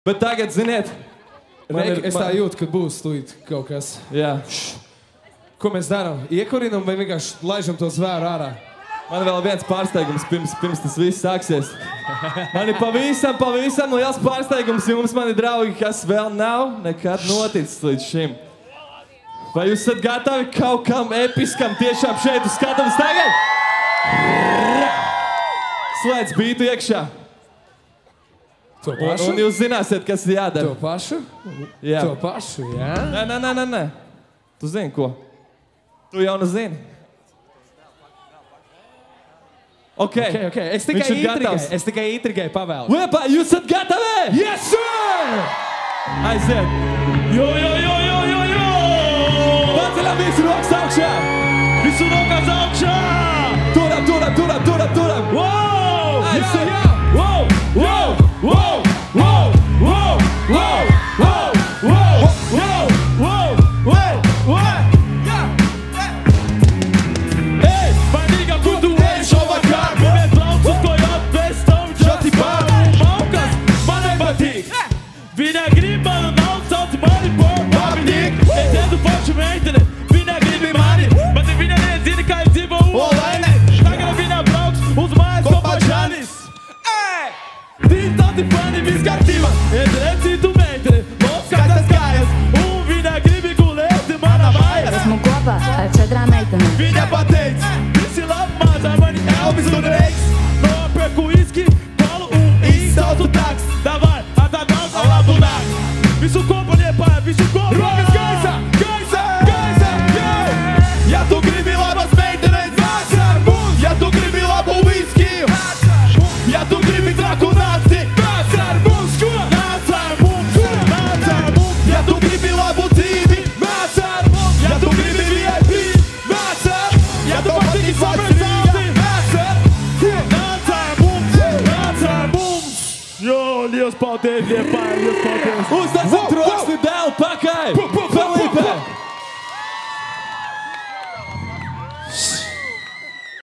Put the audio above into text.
Bet tagad, ziniet, Es tā jūtu, ka būs tūlīt kaut kas. Jā. Ko mēs darām? Iekurinam vai vienkārši laižam to zvēru ārā? Man vēl viens pārsteigums pirms tas viss sāksies. Man ir pavisam liels pārsteigums jums, mani draugi, kas vēl nav nekad noticis līdz šim. Vai jūs esat gatavi kaut kam episkam tiešām šeit uz skatuves tagad? Slēdz bītu iekšā. To pašu? Un jūs zināsiet, kas ir jādara. To pašu? Jā. To pašu, jā? Nē. Tu zini, ko? Tu jau nezini. Ok. Es tikai intrigēju pavēlu. Liepa, jūs esat gatavi? Yes, sir! Aiziet. Jo! Paceļam visu rokas augšā. Visu rokas augšā! Turam. Wow! Aiziet. Wow! Ei, vai liga quando enche o macaco. Medlão, os coiotes, bestão, Joti Pago, Malcas, Mano Batik. Vinagre, mano, não, salto, mano e pô, Babinic. Entendo fortemente, né? Vinagre, e mani. Mas tem vinagre, caetivo, online. Tagra, vina, Bronx, os mais copajanes. Tinta de pane, viscativa. Entre tu mentre, moscas das gaias. Vinagre, bigulete, manabaias. Esmu kopā ar 4 meitenēm. Vinha patentes, Priscila, mas Armani, Elvis, Durex. Não perco uísque, colo e salto táxi. Da vai, atadão, ao lado do nac. Visto corpo, né, pai, visto corpo. Rogas, Geisa, yeah. E a tu gribe lava as maintenance. E a tu gribe lava o whisky. E a tu gribe traco nazi. E a tu gribe lava o time. E a tu gribe VIP. E a tu patinho sobressalve. Yo, Lios Pau dele, pai, Lios Pau dele. Uztaisam troksni dēlu pakaļ!